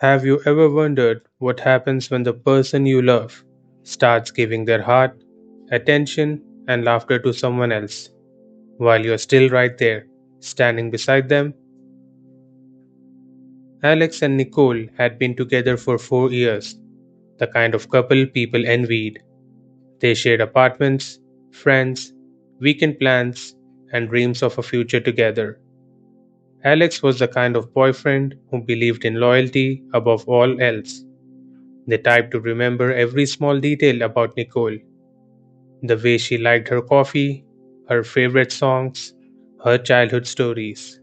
Have you ever wondered what happens when the person you love starts giving their heart, attention, and laughter to someone else while you're still right there, standing beside them? Alex and Nicole had been together for 4 years, the kind of couple people envied. They shared apartments, friends, weekend plans, and dreams of a future together. Alex was the kind of boyfriend who believed in loyalty above all else. The type to remember every small detail about Nicole, the way she liked her coffee, her favorite songs, her childhood stories.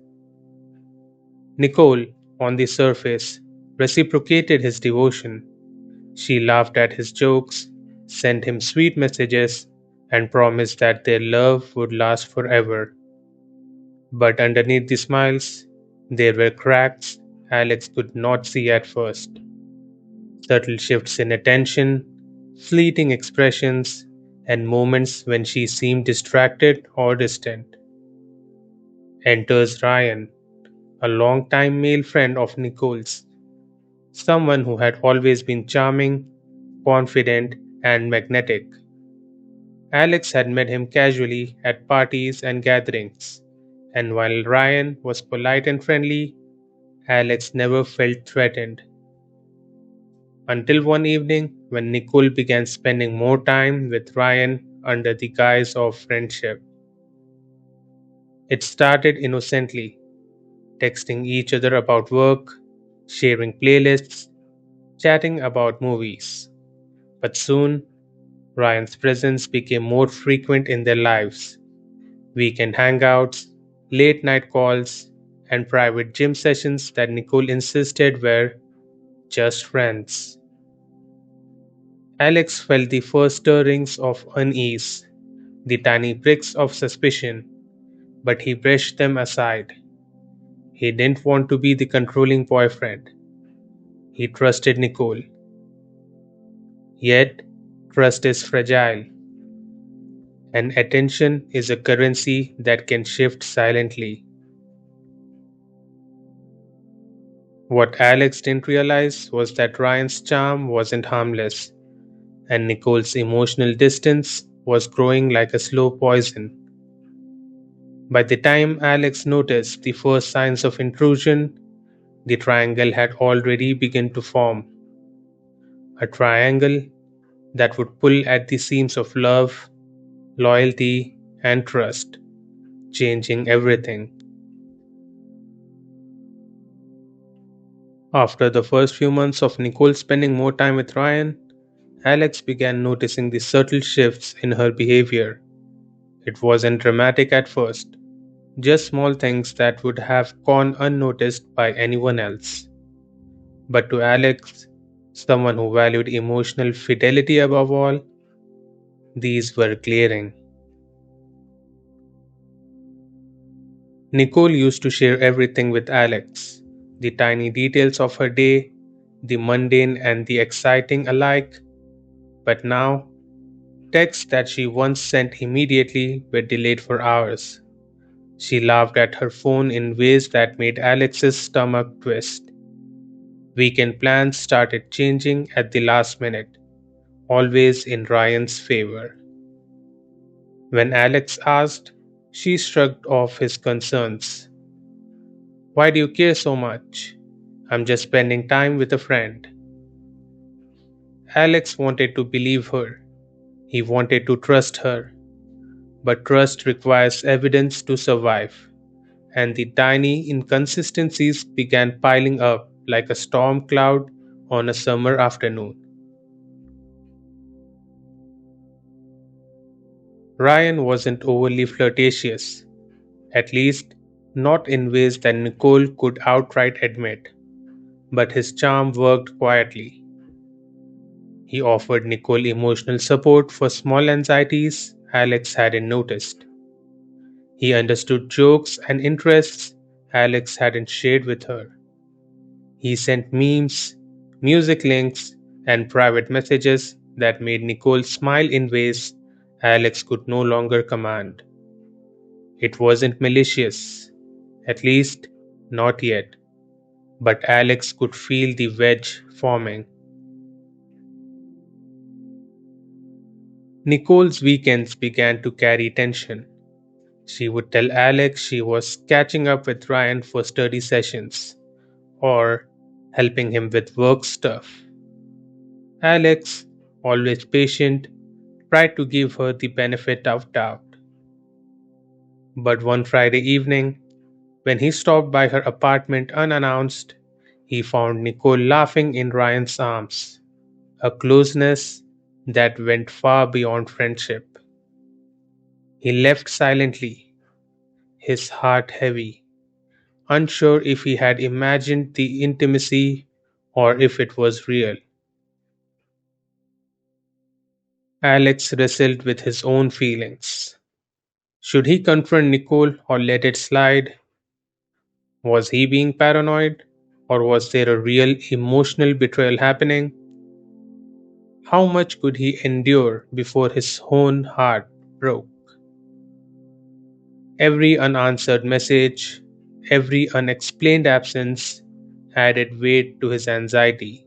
Nicole, on the surface, reciprocated his devotion. She laughed at his jokes, sent him sweet messages, and promised that their love would last forever. But underneath the smiles, there were cracks Alex could not see at first. Subtle shifts in attention, fleeting expressions, and moments when she seemed distracted or distant. Enters Ryan, a longtime male friend of Nicole's, someone who had always been charming, confident, and magnetic. Alex had met him casually at parties and gatherings, and while Ryan was polite and friendly, Alex never felt threatened. Until one evening when Nicole began spending more time with Ryan under the guise of friendship. It started innocently, texting each other about work, sharing playlists, chatting about movies. But soon, Ryan's presence became more frequent in their lives. Weekend hangouts, late night calls, and private gym sessions that Nicole insisted were just friends. Alex felt the first stirrings of unease, the tiny pricks of suspicion, but he brushed them aside. He didn't want to be the controlling boyfriend. He trusted Nicole. Yet, trust is fragile, and attention is a currency that can shift silently. What Alex didn't realize was that Ryan's charm wasn't harmless, and Nicole's emotional distance was growing like a slow poison. By the time Alex noticed the first signs of intrusion, the triangle had already begun to form. A triangle that would pull at the seams of love, loyalty, and trust, changing everything. After the first few months of Nicole spending more time with Ryan, Alex began noticing the subtle shifts in her behavior. It wasn't dramatic at first, just small things that would have gone unnoticed by anyone else. But to Alex, someone who valued emotional fidelity above all, these were glaring. Nicole used to share everything with Alex, the tiny details of her day, the mundane and the exciting alike, but now, texts that she once sent immediately were delayed for hours. She laughed at her phone in ways that made Alex's stomach twist. Weekend plans started changing at the last minute, always in Ryan's favor. When Alex asked, she shrugged off his concerns. Why do you care so much? I'm just spending time with a friend. Alex wanted to believe her. He wanted to trust her. But trust requires evidence to survive, and the tiny inconsistencies began piling up like a storm cloud on a summer afternoon. Ryan wasn't overly flirtatious, at least not in ways that Nicole could outright admit, but his charm worked quietly. He offered Nicole emotional support for small anxieties Alex hadn't noticed. He understood jokes and interests Alex hadn't shared with her. He sent memes, music links, and private messages that made Nicole smile in ways Alex could no longer command. It wasn't malicious, at least not yet. but Alex could feel the wedge forming. Nicole's weekends began to carry tension. She would tell Alex she was catching up with Ryan for study sessions or helping him with work stuff. Alex, always patient, tried to give her the benefit of doubt. But one Friday evening, when he stopped by her apartment unannounced, he found Nicole laughing in Ryan's arms, a closeness that went far beyond friendship. He left silently, his heart heavy, unsure if he had imagined the intimacy or if it was real. Alex wrestled with his own feelings. Should he confront Nicole or let it slide? Was he being paranoid? Or was there a real emotional betrayal happening? How much could he endure before his own heart broke? Every unanswered message, every unexplained absence added weight to his anxiety.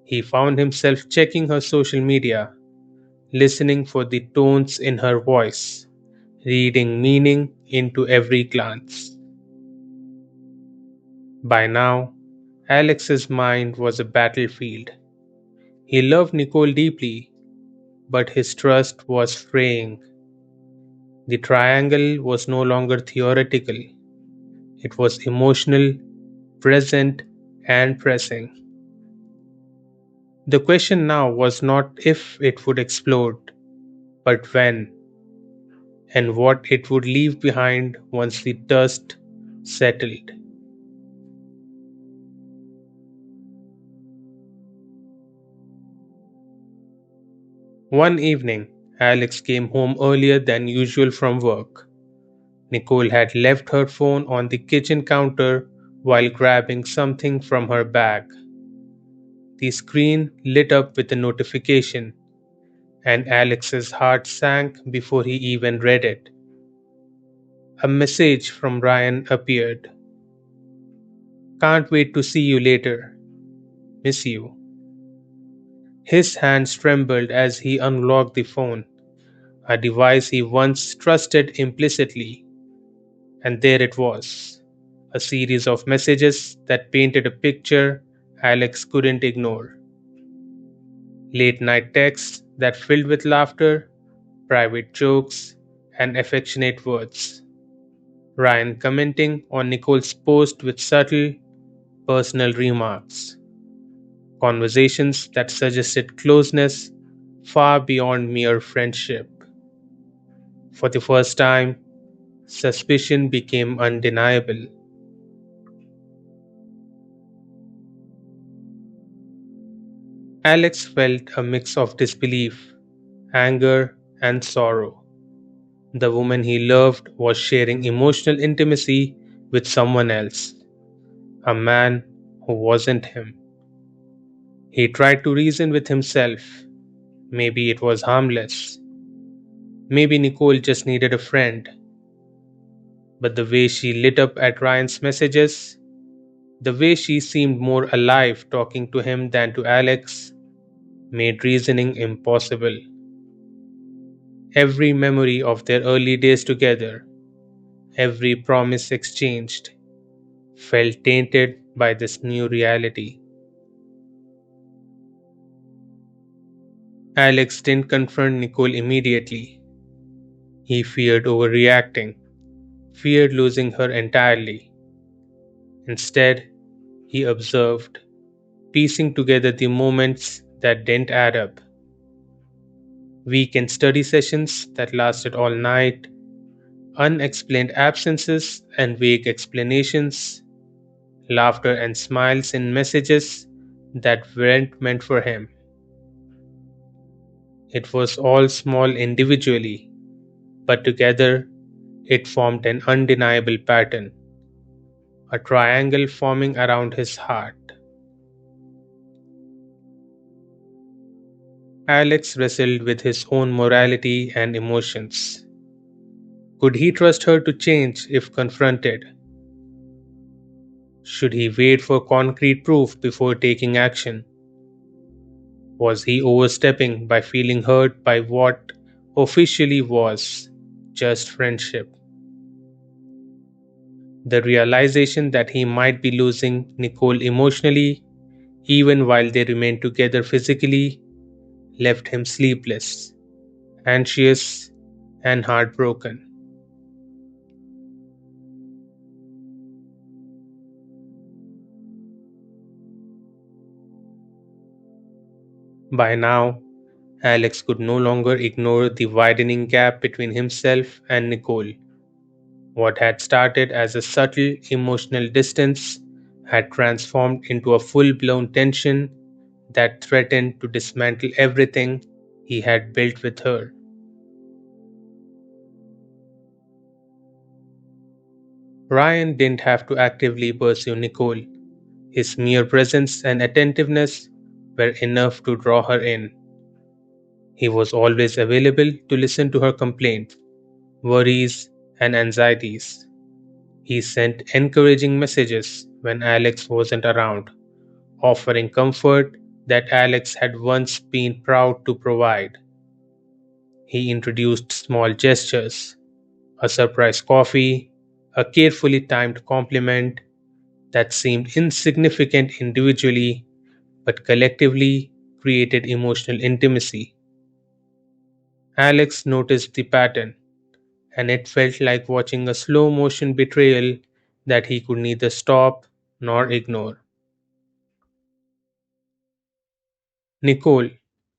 He found himself checking her social media, listening for the tones in her voice, reading meaning into every glance. By now, Alex's mind was a battlefield. He loved Nicole deeply, but his trust was fraying. The triangle was no longer theoretical, it was emotional, present, and pressing. The question now was not if it would explode, but when, and what it would leave behind once the dust settled. One evening, Alex came home earlier than usual from work. Nicole had left her phone on the kitchen counter while grabbing something from her bag. The screen lit up with a notification, and Alex's heart sank before he even read it. A message from Ryan appeared. Can't wait to see you later. Miss you. His hands trembled as he unlocked the phone, a device he once trusted implicitly, and there it was, a series of messages that painted a picture Alex couldn't ignore. Late night texts that filled with laughter, private jokes, and affectionate words. Ryan commenting on Nicole's post with subtle, personal remarks. Conversations that suggested closeness far beyond mere friendship. For the first time, suspicion became undeniable. Alex felt a mix of disbelief, anger, and sorrow. The woman he loved was sharing emotional intimacy with someone else, a man who wasn't him. He tried to reason with himself. Maybe it was harmless. Maybe Nicole just needed a friend. But the way she lit up at Ryan's messages, the way she seemed more alive talking to him than to Alex, made reasoning impossible. Every memory of their early days together, every promise exchanged, felt tainted by this new reality. Alex didn't confront Nicole immediately. He feared overreacting, feared losing her entirely. Instead, he observed, piecing together the moments that didn't add up. Weekend study sessions that lasted all night, unexplained absences and vague explanations, laughter and smiles in messages that weren't meant for him. It was all small individually, but together it formed an undeniable pattern, a triangle forming around his heart. Alex wrestled with his own morality and emotions. Could he trust her to change if confronted? Should he wait for concrete proof before taking action? Was he overstepping by feeling hurt by what officially was just friendship? The realization that he might be losing Nicole emotionally, even while they remained together physically, left him sleepless, anxious, and heartbroken. By now, Alex could no longer ignore the widening gap between himself and Nicole. What had started as a subtle emotional distance had transformed into a full blown tension that threatened to dismantle everything he had built with her. Ryan didn't have to actively pursue Nicole. His mere presence and attentiveness were enough to draw her in. He was always available to listen to her complaints, worries, and anxieties. He sent encouraging messages when Alex wasn't around, offering comfort that Alex had once been proud to provide. He introduced small gestures, a surprise coffee, a carefully timed compliment that seemed insignificant individually but collectively created emotional intimacy. Alex noticed the pattern, and it felt like watching a slow motion betrayal that he could neither stop nor ignore. Nicole,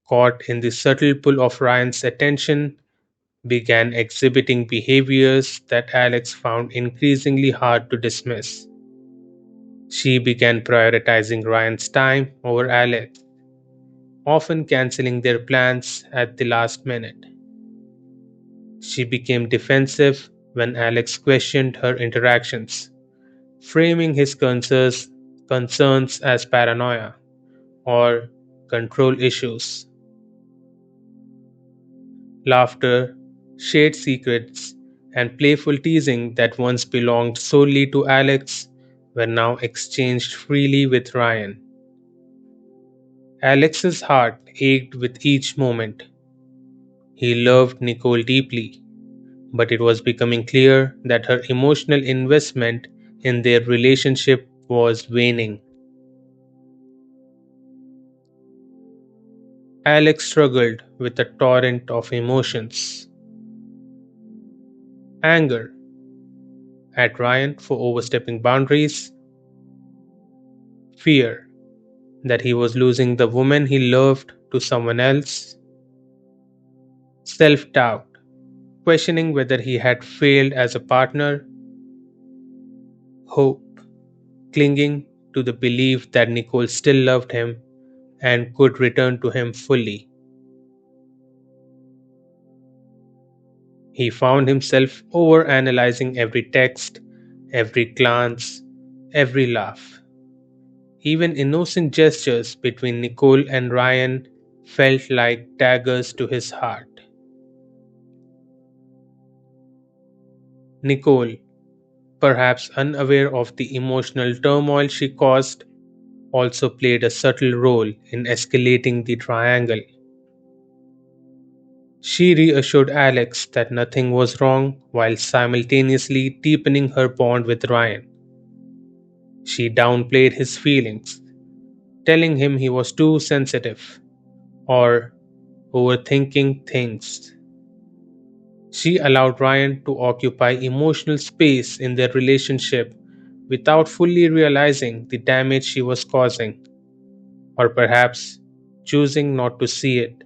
caught in the subtle pull of Ryan's attention, began exhibiting behaviors that Alex found increasingly hard to dismiss. She began prioritizing Ryan's time over Alex, often canceling their plans at the last minute. She became defensive when Alex questioned her interactions, framing his concerns as paranoia or control issues. Laughter, shared secrets, and playful teasing that once belonged solely to Alex were now exchanged freely with Ryan. Alex's heart ached with each moment. He loved Nicole deeply, but it was becoming clear that her emotional investment in their relationship was waning. Alex struggled with a torrent of emotions: anger at Ryan for overstepping boundaries, fear that he was losing the woman he loved to someone else, self doubt, questioning whether he had failed as a partner, hope, clinging to the belief that Nicole still loved him and could return to him fully. He found himself overanalyzing every text, every glance, every laugh. Even innocent gestures between Nicole and Ryan felt like daggers to his heart. Nicole, perhaps unaware of the emotional turmoil she caused, also played a subtle role in escalating the triangle. She reassured Alex that nothing was wrong while simultaneously deepening her bond with Ryan. She downplayed his feelings, telling him he was too sensitive or overthinking things. She allowed Ryan to occupy emotional space in their relationship without fully realizing the damage she was causing, or perhaps choosing not to see it.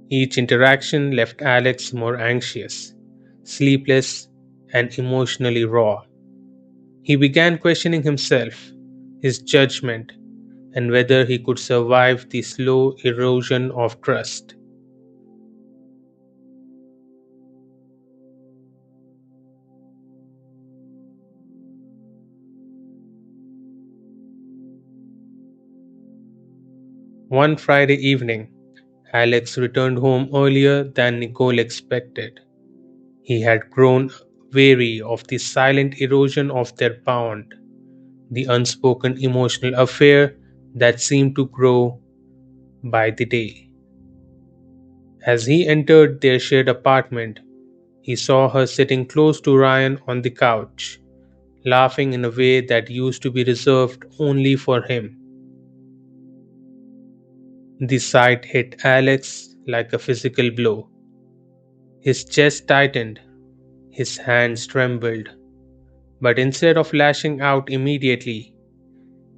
Each interaction left Alex more anxious, sleepless, and emotionally raw. He began questioning himself, his judgment, and whether he could survive the slow erosion of trust. One Friday evening, Alex returned home earlier than Nicole expected. He had grown wary of the silent erosion of their bond, the unspoken emotional affair that seemed to grow by the day. As he entered their shared apartment, he saw her sitting close to Ryan on the couch, laughing in a way that used to be reserved only for him. The sight hit Alex like a physical blow. His chest tightened, his hands trembled, but instead of lashing out immediately,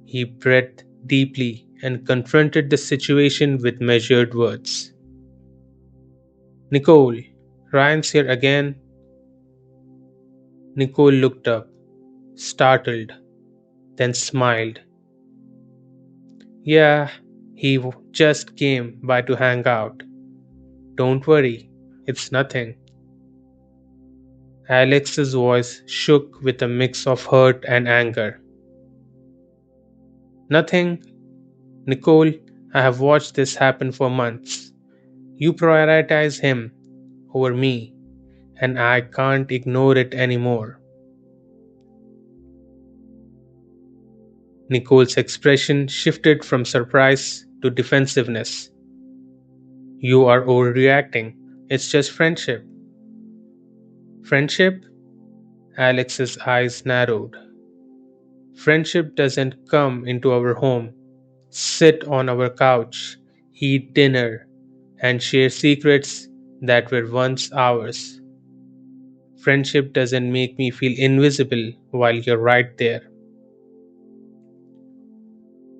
he breathed deeply and confronted the situation with measured words. Nicole, Ryan's here again. Nicole looked up, startled, then smiled. Yeah, just came by to hang out. Don't worry, it's nothing. Alex's voice shook with a mix of hurt and anger. Nothing, Nicole, I have watched this happen for months. You prioritize him over me, and I can't ignore it anymore. Nicole's expression shifted from surprise to defensiveness. You are overreacting. It's just friendship. Friendship? Alex's eyes narrowed. Friendship doesn't come into our home, sit on our couch, eat dinner, and share secrets that were once ours. Friendship doesn't make me feel invisible while you're right there.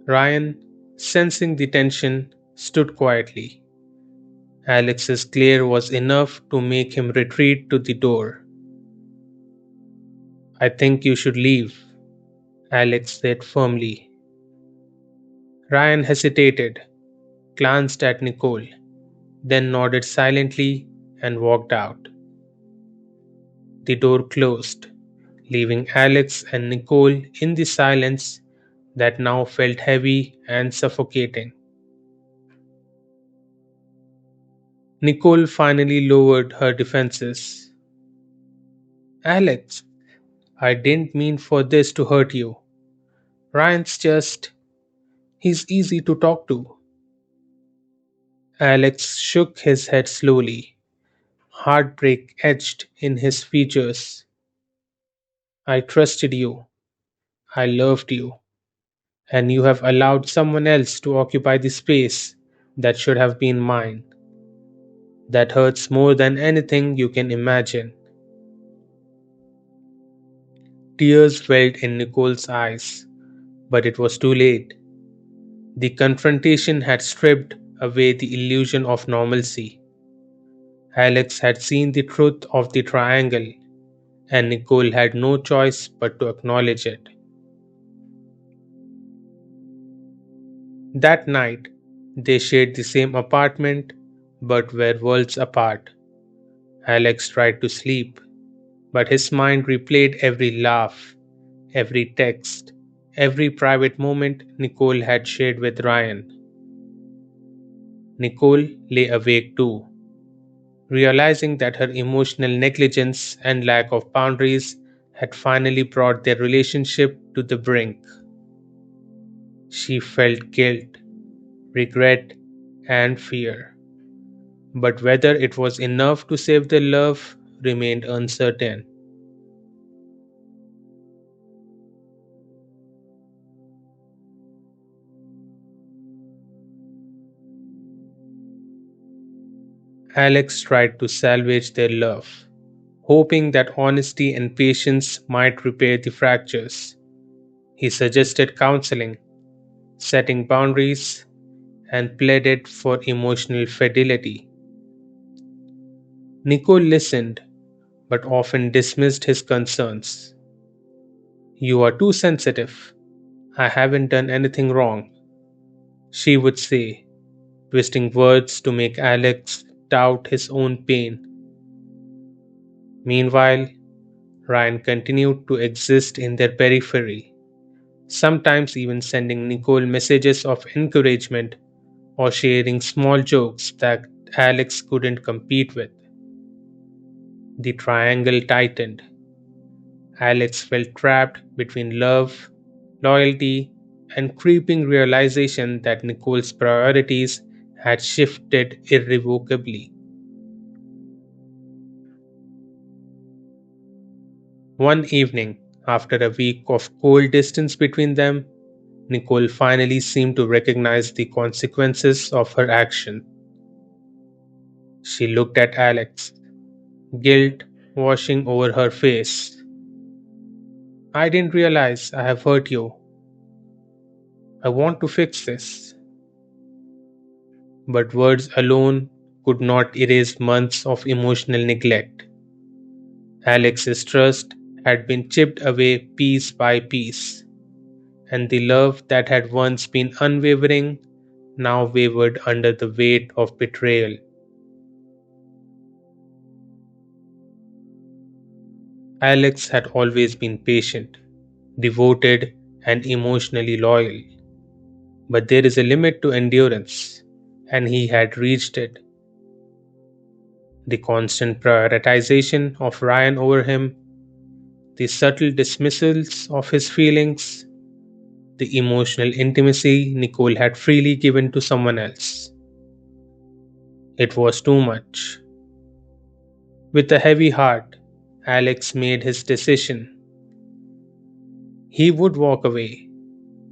Ryan, sensing the tension, stood quietly. Alex's glare was enough to make him retreat to the door. I think you should leave, Alex said firmly. Ryan hesitated, glanced at Nicole, then nodded silently and walked out. The door closed, leaving Alex and Nicole in the silence that now felt heavy and suffocating. Nicole finally lowered her defenses. Alex, I didn't mean for this to hurt you. He's easy to talk to. Alex shook his head slowly, heartbreak etched in his features. I trusted you. I loved you. And you have allowed someone else to occupy the space that should have been mine. That hurts more than anything you can imagine. Tears welled in Nicole's eyes, but it was too late. The confrontation had stripped away the illusion of normalcy. Alex had seen the truth of the triangle, and Nicole had no choice but to acknowledge it. That night, they shared the same apartment but were worlds apart. Alex tried to sleep, but his mind replayed every laugh, every text, every private moment Nicole had shared with Ryan. Nicole lay awake too, realizing that her emotional negligence and lack of boundaries had finally brought their relationship to the brink. She felt guilt, regret, and fear. But whether it was enough to save their love remained uncertain. Alex tried to salvage their love, hoping that honesty and patience might repair the fractures. He suggested counseling, setting boundaries, and pleaded for emotional fidelity. Nicole listened, but often dismissed his concerns. You are too sensitive. I haven't done anything wrong, she would say, twisting words to make Alex doubt his own pain. Meanwhile, Ryan continued to exist in their periphery, sometimes even sending Nicole messages of encouragement or sharing small jokes that Alex couldn't compete with. The triangle tightened, Alex felt trapped between love, loyalty, and creeping realization that Nicole's priorities had shifted irrevocably. One evening, after a week of cold distance between them, Nicole finally seemed to recognize the consequences of her action. She looked at Alex, guilt washing over her face. I didn't realize I have hurt you. I want to fix this. But words alone could not erase months of emotional neglect. Alex's trust had been chipped away piece by piece, and the love that had once been unwavering now wavered under the weight of betrayal. Alex had always been patient, devoted, and emotionally loyal. But there is a limit to endurance, and he had reached it. The constant prioritization of Ryan over him, the subtle dismissals of his feelings, the emotional intimacy Nicole had freely given to someone else. It was too much. With a heavy heart, Alex made his decision. He would walk away,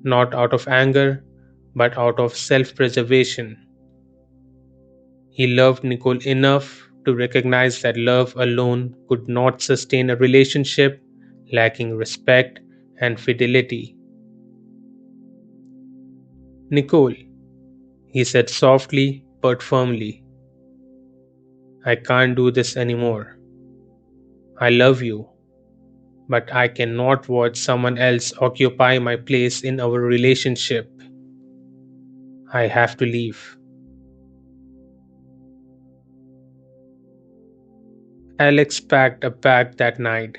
not out of anger, but out of self preservation. He loved Nicole enough to recognize that love alone could not sustain a relationship lacking respect and fidelity. Nicole, he said softly but firmly, I can't do this anymore. I love you, but I cannot watch someone else occupy my place in our relationship. I have to leave. Alex packed a bag that night,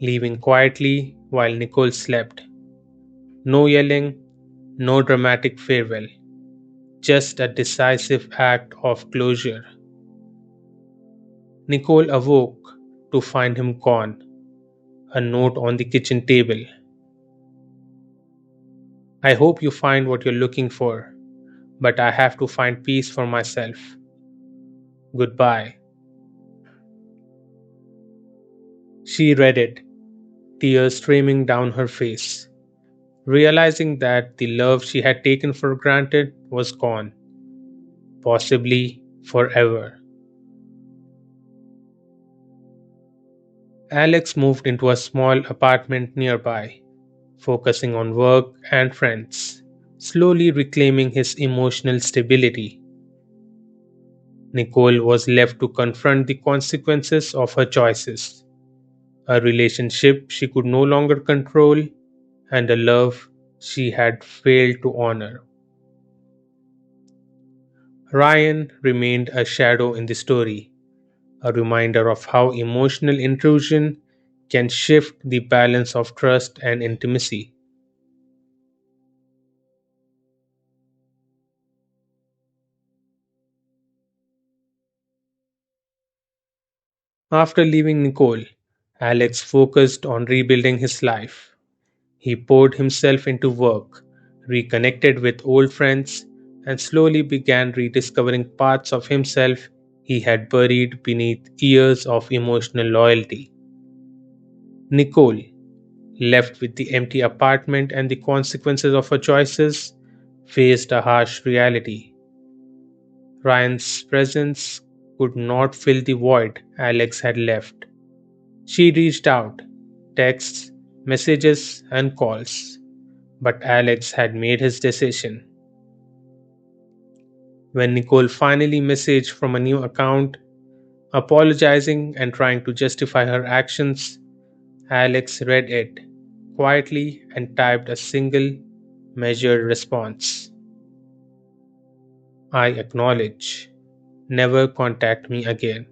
leaving quietly while Nicole slept. No yelling, no dramatic farewell, just a decisive act of closure. Nicole awoke to find him gone, a note on the kitchen table. I hope you find what you're looking for, but I have to find peace for myself. Goodbye. She read it, tears streaming down her face, realizing that the love she had taken for granted was gone, possibly forever. Alex moved into a small apartment nearby, focusing on work and friends, slowly reclaiming his emotional stability. Nicole was left to confront the consequences of her choices, a relationship she could no longer control, and a love she had failed to honor. Ryan remained a shadow in the story, a reminder of how emotional intrusion can shift the balance of trust and intimacy. After leaving Nicole, Alex focused on rebuilding his life. He poured himself into work, reconnected with old friends, and slowly began rediscovering parts of himself he had buried beneath years of emotional loyalty. Nicole, left with the empty apartment and the consequences of her choices, faced a harsh reality. Ryan's presence could not fill the void Alex had left. She reached out, texts, messages, and calls, but Alex had made his decision. When Nicole finally messaged from a new account, apologizing and trying to justify her actions, Alex read it quietly and typed a single, measured response. I acknowledge. Never contact me again.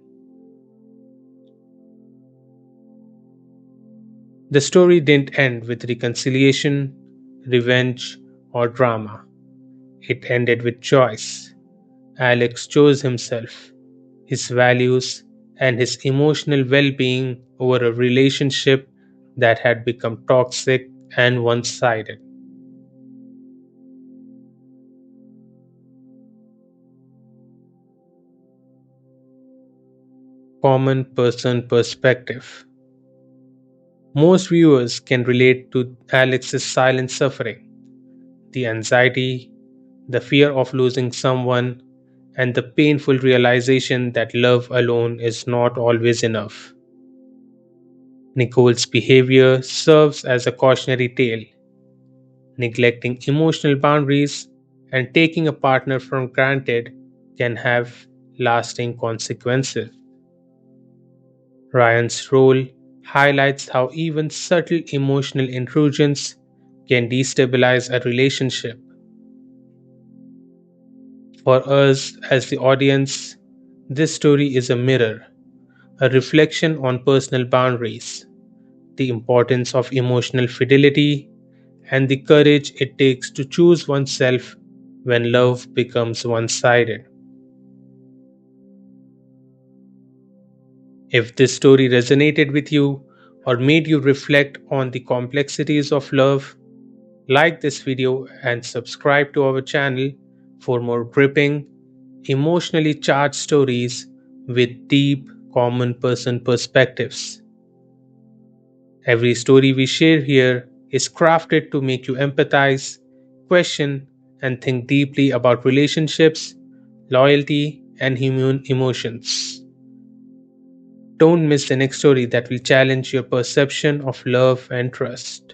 The story didn't end with reconciliation, revenge, or drama. It ended with choice. Alex chose himself, his values, and his emotional well being over a relationship that had become toxic and one sided. Common person perspective. Most viewers can relate to Alex's silent suffering, the anxiety, the fear of losing someone, and the painful realization that love alone is not always enough. Nicole's behavior serves as a cautionary tale. Neglecting emotional boundaries and taking a partner for granted can have lasting consequences. Ryan's role highlights how even subtle emotional intrusions can destabilize a relationship. For us as the audience, this story is a mirror, a reflection on personal boundaries, the importance of emotional fidelity, and the courage it takes to choose oneself when love becomes one sided. If this story resonated with you or made you reflect on the complexities of love, like this video and subscribe to our channel for more gripping, emotionally charged stories with deep, common person perspectives. Every story we share here is crafted to make you empathize, question, and think deeply about relationships, loyalty, and human emotions. Don't miss the next story that will challenge your perception of love and trust.